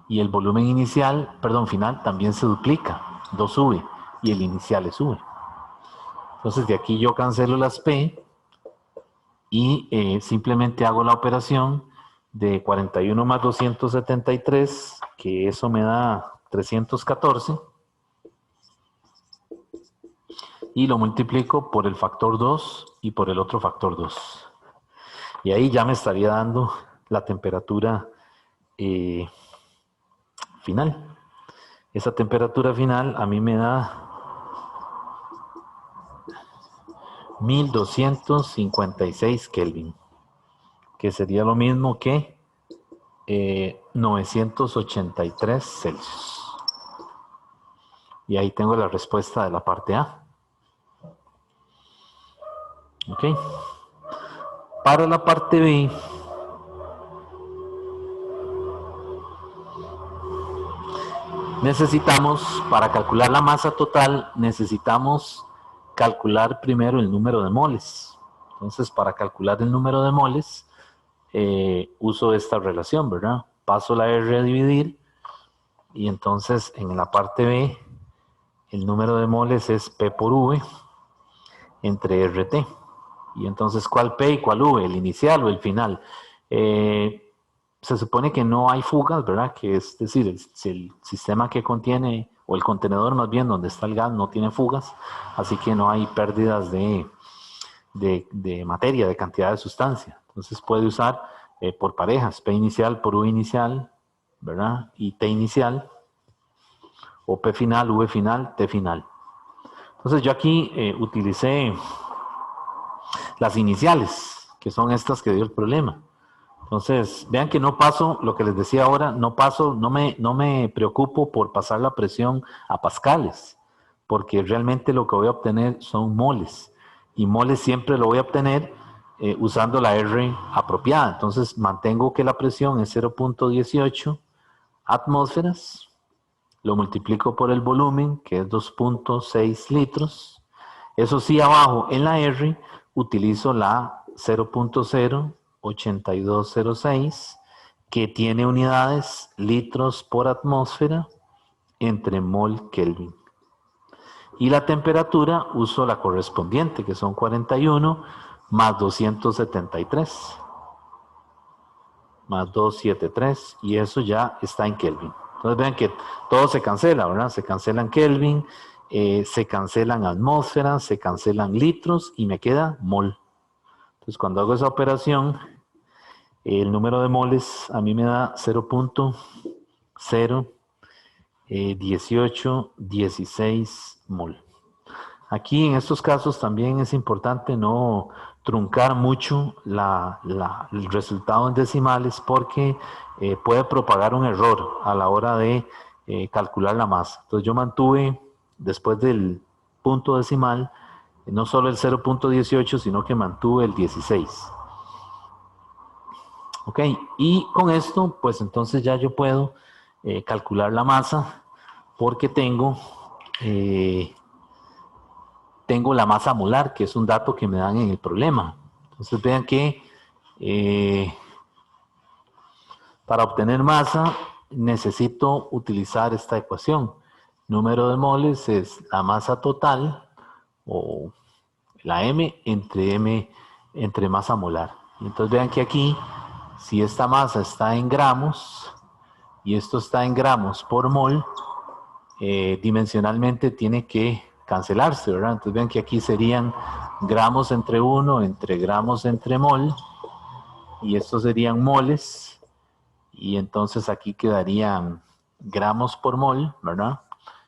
Y el volumen inicial, perdón, final también se duplica, 2V, y el inicial es V. Entonces de aquí yo cancelo las P y simplemente hago la operación de 41 más 273, que eso me da 314, y lo multiplico por el factor 2 y por el otro factor 2. Y ahí ya me estaría dando la temperatura final. Esa temperatura final a mí me da 1256 Kelvin, que sería lo mismo que 983 Celsius. Y ahí tengo la respuesta de la parte A. ¿Ok? Para la parte B, necesitamos, para calcular la masa total, necesitamos calcular primero el número de moles. Entonces, para calcular el número de moles, uso esta relación, ¿verdad? Paso la R a dividir y entonces en la parte B el número de moles es P por V entre RT. Y entonces, ¿cuál P y cuál V? ¿El inicial o el final? Se supone que no hay fugas, ¿verdad? Que es decir, el sistema que contiene, o el contenedor más bien donde está el gas, no tiene fugas, así que no hay pérdidas de materia, de cantidad de sustancia. Entonces puede usar por parejas, P inicial por V inicial, ¿verdad? Y T inicial, o P final, V final, T final. Entonces yo aquí utilicé las iniciales, que son estas que dio el problema. Entonces, vean que no paso, lo que les decía ahora, no me preocupo por pasar la presión a pascales, porque realmente lo que voy a obtener son moles, y moles siempre lo voy a obtener usando la R apropiada. Entonces, mantengo que la presión es 0.18 atmósferas, lo multiplico por el volumen, que es 2.6 litros. Eso sí, abajo en la R utilizo la 0.08206, que tiene unidades litros por atmósfera entre mol Kelvin. Y la temperatura uso la correspondiente, que son 41 más 273 más 273, y eso ya está en Kelvin. Entonces vean que todo se cancela, ¿verdad? Se cancelan Kelvin, se cancelan atmósferas, se cancelan litros y me queda mol. Entonces cuando hago esa operación, el número de moles a mí me da 0.01816 mol. Aquí en estos casos también es importante no truncar mucho el resultado en decimales, porque puede propagar un error a la hora de calcular la masa. Entonces yo mantuve después del punto decimal no solo el 0.18, sino que mantuve el 16. Ok, y con esto pues entonces ya yo puedo calcular la masa, porque tengo la masa molar, que es un dato que me dan en el problema. Entonces vean que para obtener masa necesito utilizar esta ecuación. Número de moles es la masa total, o la M entre masa molar. Y entonces vean que aquí, si esta masa está en gramos y esto está en gramos por mol, dimensionalmente tiene que cancelarse, ¿verdad? Entonces vean que aquí serían gramos entre 1 entre gramos entre mol, y estos serían moles, y entonces aquí quedarían gramos por mol, ¿verdad?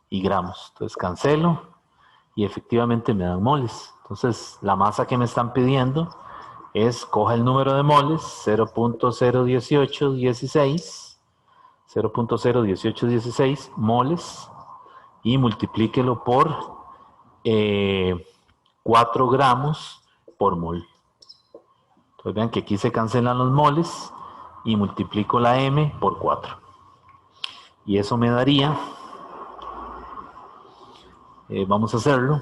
Y gramos. Entonces cancelo y efectivamente me dan moles. Entonces la masa que me están pidiendo es, coja el número de moles, 0.01816 moles, y multiplíquelo por 4 gramos por mol. Entonces vean que aquí se cancelan los moles y multiplico la M por 4. Y eso me daría, vamos a hacerlo,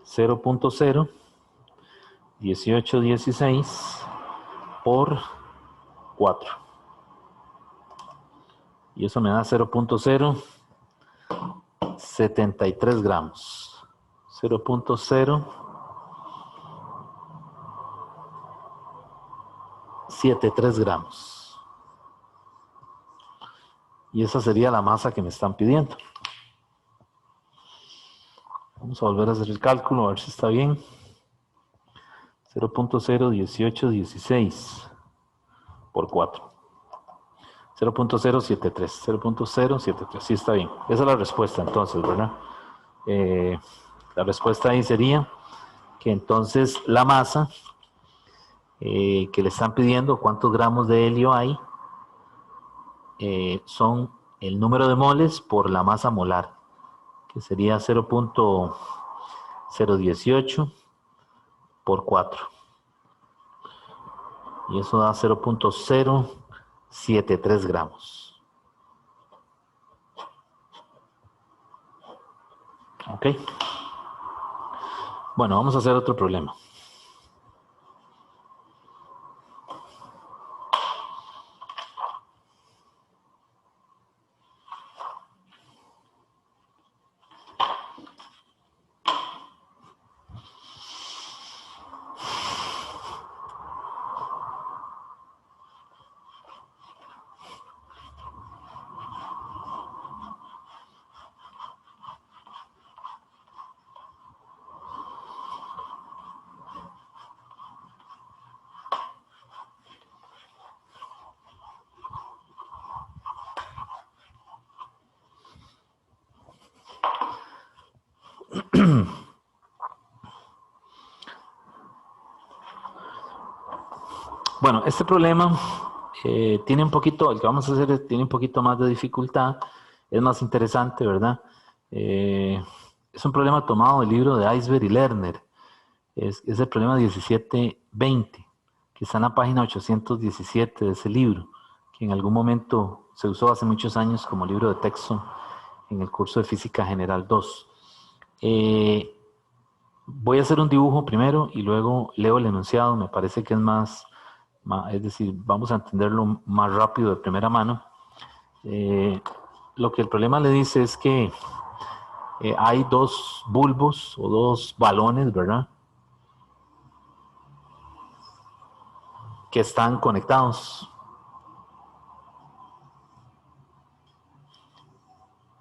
0.01816 por 4. Y eso me da 0.073 gramos. 0.073 gramos. Y esa sería la masa que me están pidiendo. Vamos a volver a hacer el cálculo, a ver si está bien. 0.01816 por 4. 0.073. 0.073. Sí, está bien. Esa es la respuesta entonces, ¿verdad? La respuesta ahí sería que entonces la masa que le están pidiendo, cuántos gramos de helio hay, son el número de moles por la masa molar, que sería 0.018 por 4. Y eso da 0.073 gramos. ¿Ok? Bueno, vamos a hacer otro problema. Bueno, este problema tiene un poquito, el que vamos a hacer tiene un poquito más de dificultad, es más interesante, ¿verdad? Es un problema tomado del libro de Iceberg y Lerner, es el problema 1720, que está en la página 817 de ese libro, que en algún momento se usó hace muchos años como libro de texto en el curso de Física General 2. Voy a hacer un dibujo primero y luego leo el enunciado, me parece que es es decir, vamos a entenderlo más rápido de primera mano. Lo que el problema le dice es que hay dos bulbos o dos balones, ¿verdad? Que están conectados.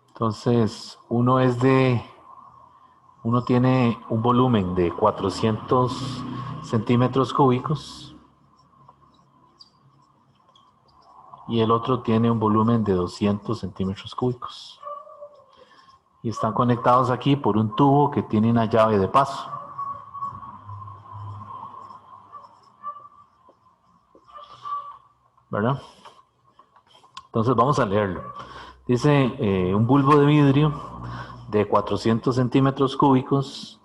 Entonces, uno tiene un volumen de 400 centímetros cúbicos y el otro tiene un volumen de 200 centímetros cúbicos. Y están conectados aquí por un tubo que tiene una llave de paso. ¿Verdad? Entonces vamos a leerlo. Dice, un bulbo de vidrio de 400 centímetros cúbicos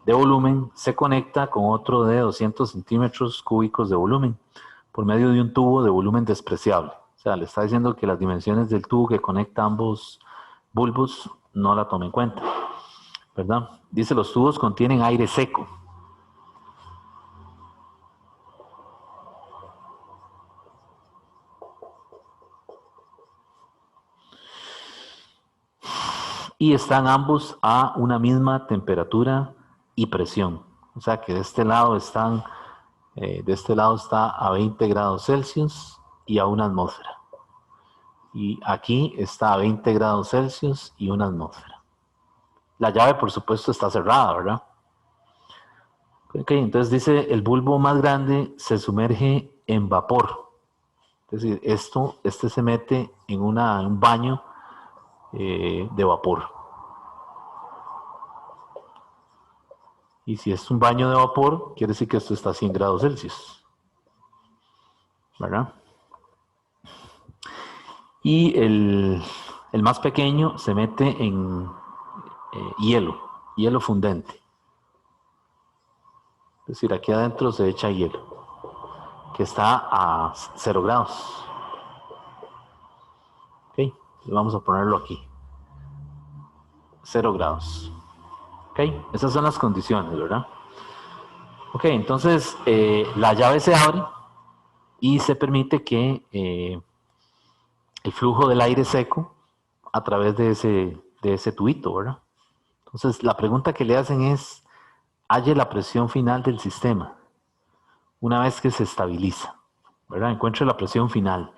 de volumen se conecta con otro de 200 centímetros cúbicos de volumen por medio de un tubo de volumen despreciable. O sea, le está diciendo que las dimensiones del tubo que conecta ambos bulbos no la tome en cuenta, ¿verdad? Dice, los tubos contienen aire seco. Y están ambos a una misma temperatura y presión. O sea que de este lado está a 20 grados Celsius y a una atmósfera. Y aquí está a 20 grados Celsius y una atmósfera. La llave, por supuesto, está cerrada, ¿verdad? Ok, entonces dice, el bulbo más grande se sumerge en vapor. Es decir, este se mete en un baño de vapor. Y si es un baño de vapor, quiere decir que esto está a 100 grados Celsius, ¿verdad? Y el más pequeño se mete en hielo fundente. Es decir, aquí adentro se echa hielo, que está a 0 grados. Ok, vamos a ponerlo aquí. 0 grados. Ok, esas son las condiciones, ¿verdad? Ok, entonces la llave se abre y se permite que el flujo del aire seco a través de ese tubito, ¿verdad? Entonces la pregunta que le hacen es, halle la presión final del sistema una vez que se estabiliza, ¿verdad? Encuentre la presión final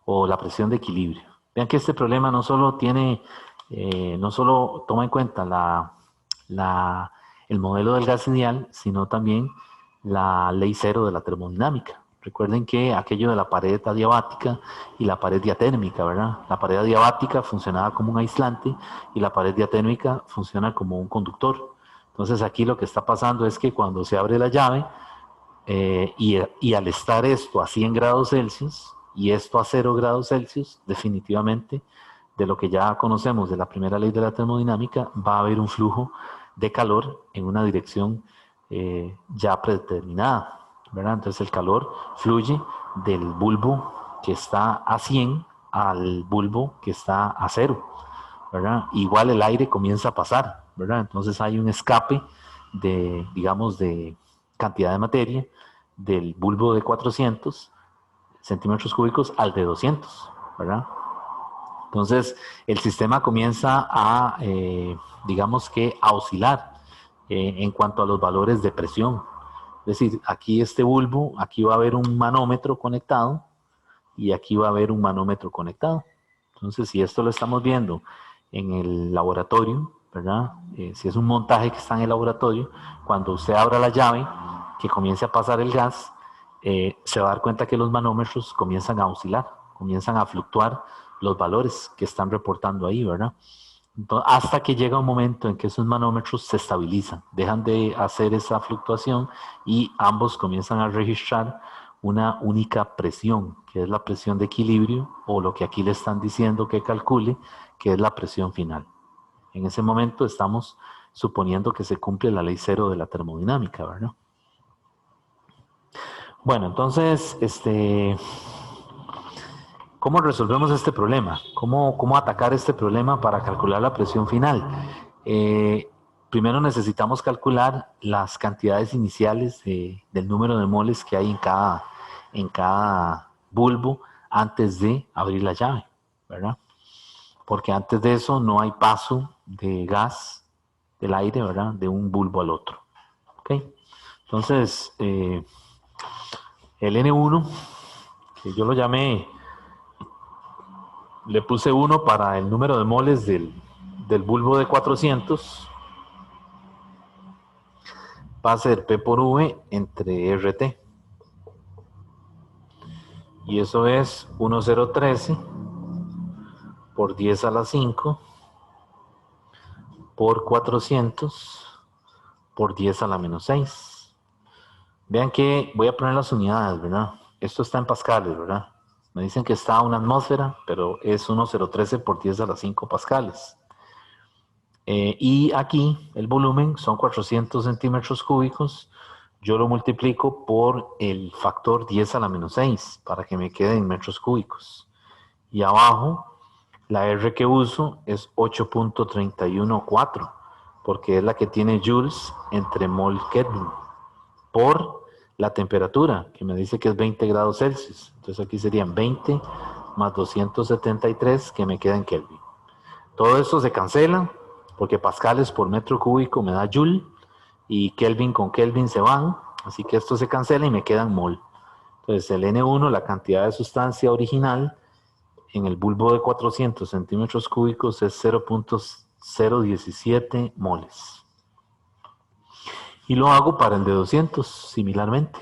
o la presión de equilibrio. Vean que este problema no solo no solo toma en cuenta el modelo del gas ideal, sino también la ley cero de la termodinámica. Recuerden que aquello de la pared adiabática y la pared diatérmica, ¿verdad? La pared adiabática funcionaba como un aislante y la pared diatérmica funciona como un conductor. Entonces aquí lo que está pasando es que cuando se abre la llave y al estar esto a 100 grados Celsius y esto a 0 grados Celsius, definitivamente de lo que ya conocemos de la primera ley de la termodinámica, va a haber un flujo de calor en una dirección ya predeterminada, ¿verdad? Entonces el calor fluye del bulbo que está a 100 al bulbo que está a 0, ¿verdad? Igual el aire comienza a pasar, ¿verdad? Entonces hay un escape digamos, de cantidad de materia del bulbo de 400 centímetros cúbicos al de 200, ¿verdad? Entonces, el sistema comienza digamos que, a oscilar en cuanto a los valores de presión. Es decir, aquí este bulbo, aquí va a haber un manómetro conectado y aquí va a haber un manómetro conectado. Entonces, si esto lo estamos viendo en el laboratorio, ¿verdad? Si es un montaje que está en el laboratorio, cuando usted abra la llave, que comience a pasar el gas, se va a dar cuenta que los manómetros comienzan a oscilar, comienzan a fluctuar los valores que están reportando ahí, ¿verdad? Entonces, hasta que llega un momento en que esos manómetros se estabilizan, dejan de hacer esa fluctuación y ambos comienzan a registrar una única presión, que es la presión de equilibrio, o lo que aquí le están diciendo que calcule, que es la presión final. En ese momento estamos suponiendo que se cumple la ley cero de la termodinámica, ¿verdad? Bueno, entonces, ¿cómo resolvemos este problema? ¿Cómo atacar este problema para calcular la presión final? Primero necesitamos calcular las cantidades iniciales del número de moles que hay en cada bulbo antes de abrir la llave, ¿verdad? Porque antes de eso no hay paso de gas del aire, ¿verdad? De un bulbo al otro. ¿Ok? Entonces, el N1, que yo lo llamé, le puse 1 para el número de moles del bulbo de 400, va a ser P por V entre RT. Y eso es 1013 por 10 a la 5 por 400 por 10 a la menos 6. Vean que voy a poner las unidades, ¿verdad? Esto está en pascales, ¿verdad? Me dicen que está a una atmósfera, pero es 1013 por 10 a la 5 pascales. Y aquí el volumen son 400 centímetros cúbicos. Yo lo multiplico por el factor 10 a la menos 6 para que me quede en metros cúbicos. Y abajo, la R que uso es 8.314, porque es la que tiene joules entre mol Kelvin, por la temperatura, que me dice que es 20 grados Celsius. Entonces aquí serían 20 más 273, que me queda en Kelvin. Todo esto se cancela, porque pascales por metro cúbico me da joule, y Kelvin con Kelvin se van, así que esto se cancela y me quedan mol. Entonces el N1, la cantidad de sustancia original, en el bulbo de 400 centímetros cúbicos es 0.17 moles. Y lo hago para el de 200, similarmente.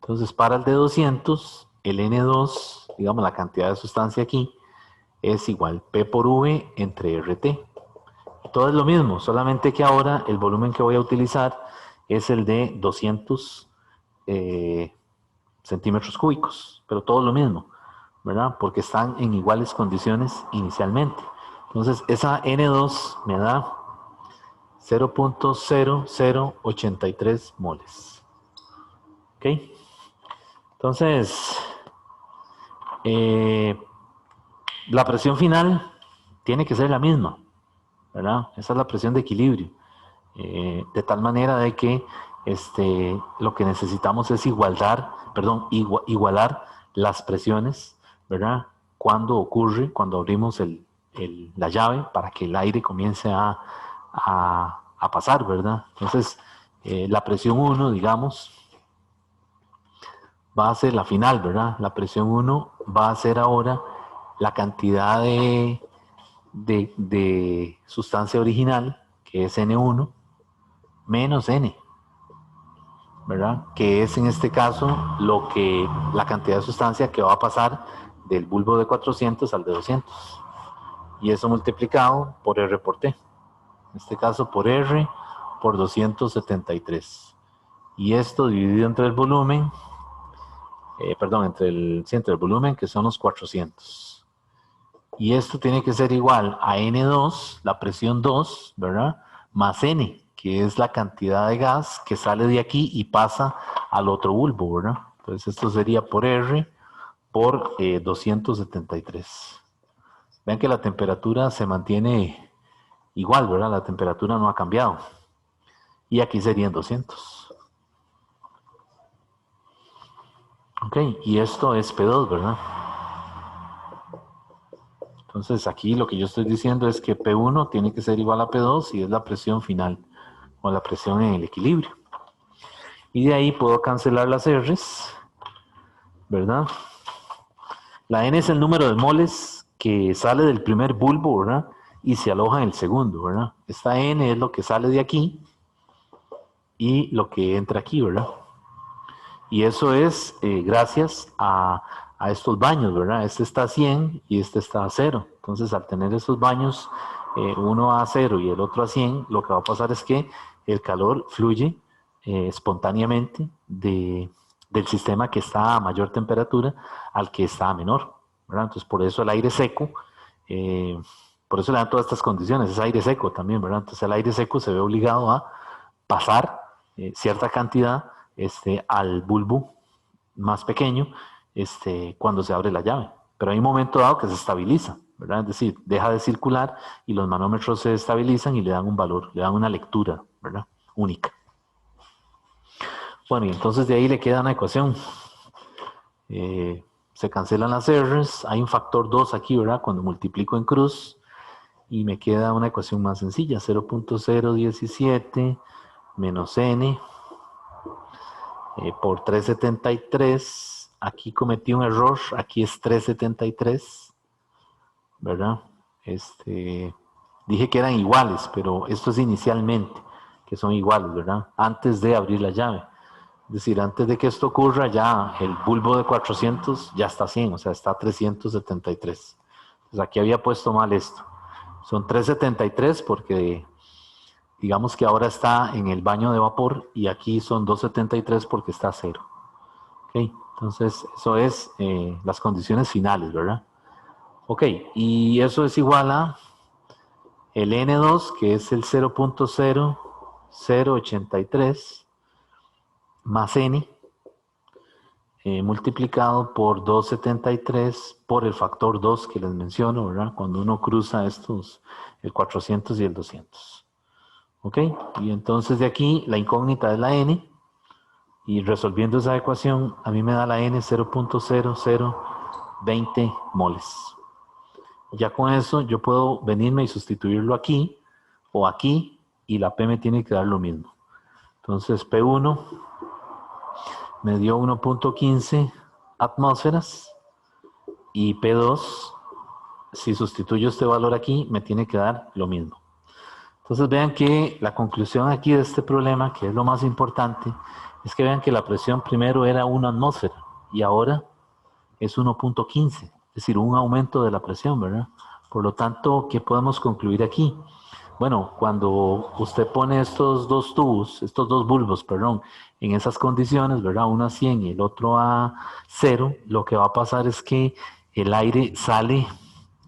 Entonces, para el de 200, el N2, digamos la cantidad de sustancia aquí, es igual P por V entre RT. Todo es lo mismo, solamente que ahora el volumen que voy a utilizar es el de 200 centímetros cúbicos, pero todo es lo mismo, ¿verdad? Porque están en iguales condiciones inicialmente. Entonces, esa N2 me da 0.0083 moles. ¿Ok? Entonces, la presión final tiene que ser la misma, ¿verdad? Esa es la presión de equilibrio. De tal manera de que lo que necesitamos es igualar las presiones, ¿verdad? Cuando ocurre, cuando abrimos la llave para que el aire comience a pasar, ¿verdad? Entonces, la presión 1, digamos, va a ser la final, ¿verdad? La presión 1 va a ser ahora la cantidad de sustancia original, que es N1, menos N, ¿verdad? Que es en este caso la cantidad de sustancia que va a pasar del bulbo de 400 al de 200. Y eso multiplicado por R por T. En este caso por R por 273. Y esto dividido entre el volumen, entre el volumen, que son los 400. Y esto tiene que ser igual a N2, la presión 2, ¿verdad? Más N, que es la cantidad de gas que sale de aquí y pasa al otro bulbo, ¿verdad? Entonces esto sería por R por 273. Vean que la temperatura se mantiene igual, ¿verdad? La temperatura no ha cambiado. Y aquí serían 200. Ok, y esto es P2, ¿verdad? Entonces aquí lo que yo estoy diciendo es que P1 tiene que ser igual a P2 y es la presión final, o la presión en el equilibrio. Y de ahí puedo cancelar las R's, ¿verdad? La N es el número de moles que sale del primer bulbo, ¿verdad? Y se aloja en el segundo, ¿verdad? Esta N es lo que sale de aquí y lo que entra aquí, ¿verdad? Y eso es gracias a estos baños, ¿verdad? Este está a 100 y este está a 0. Entonces, al tener esos baños, uno a 0 y el otro a 100, lo que va a pasar es que el calor fluye espontáneamente del sistema que está a mayor temperatura al que está a menor, ¿verdad? Entonces, por eso el aire seco, por eso le dan todas estas condiciones, es aire seco también, ¿verdad? Entonces, el aire seco se ve obligado a pasar cierta cantidad al bulbo más pequeño cuando se abre la llave. Pero hay un momento dado que se estabiliza, ¿verdad? Es decir, deja de circular y los manómetros se estabilizan y le dan un valor, le dan una lectura, ¿verdad? Única. Bueno, y entonces de ahí le queda una ecuación. Se cancelan las R's, hay un factor 2 aquí, ¿verdad? Cuando multiplico en cruz y me queda una ecuación más sencilla, 0.017 menos N por 373. Aquí cometí un error, aquí es 373, ¿verdad? Dije que eran iguales, pero esto es inicialmente, que son iguales, ¿verdad? Antes de abrir la llave. Es decir, antes de que esto ocurra, ya el bulbo de 400 ya está 100, o sea, está 373. Entonces aquí había puesto mal esto. Son 373 porque digamos que ahora está en el baño de vapor y aquí son 273 porque está a 0. ¿Okay? Entonces, eso es las condiciones finales, ¿verdad? Ok, y eso es igual a el N2, que es el 0.0083 más N multiplicado por 273 por el factor 2 que les menciono, ¿verdad? Cuando uno cruza el 400 y el 200. ¿Ok? Y entonces de aquí la incógnita es la N, y resolviendo esa ecuación a mí me da la N 0.0020 moles. Ya con eso yo puedo venirme y sustituirlo aquí o aquí y la P me tiene que dar lo mismo. Entonces P1 me dio 1.15 atmósferas y P2 si sustituyo este valor aquí, me tiene que dar lo mismo. Entonces vean que la conclusión aquí de este problema, que es lo más importante, es que vean que la presión primero era 1 atmósfera y ahora es 1.15, es decir, un aumento de la presión, ¿verdad? Por lo tanto, ¿qué podemos concluir aquí? Bueno, cuando usted pone estos dos tubos, estos dos bulbos, perdón, en esas condiciones, ¿verdad? Uno a 100 y el otro a 0, lo que va a pasar es que el aire sale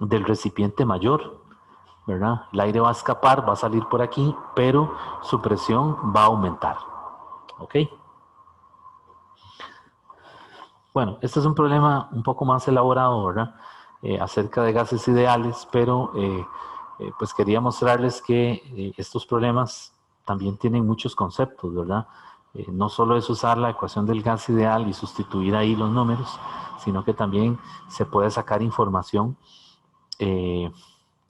del recipiente mayor, ¿verdad? El aire va a escapar, va a salir por aquí, pero su presión va a aumentar, ¿ok? Bueno, este es un problema un poco más elaborado, ¿verdad? Acerca de gases ideales, pero pues quería mostrarles que estos problemas también tienen muchos conceptos, ¿verdad? No solo es usar la ecuación del gas ideal y sustituir ahí los números, sino que también se puede sacar información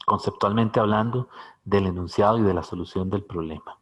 conceptualmente hablando del enunciado y de la solución del problema.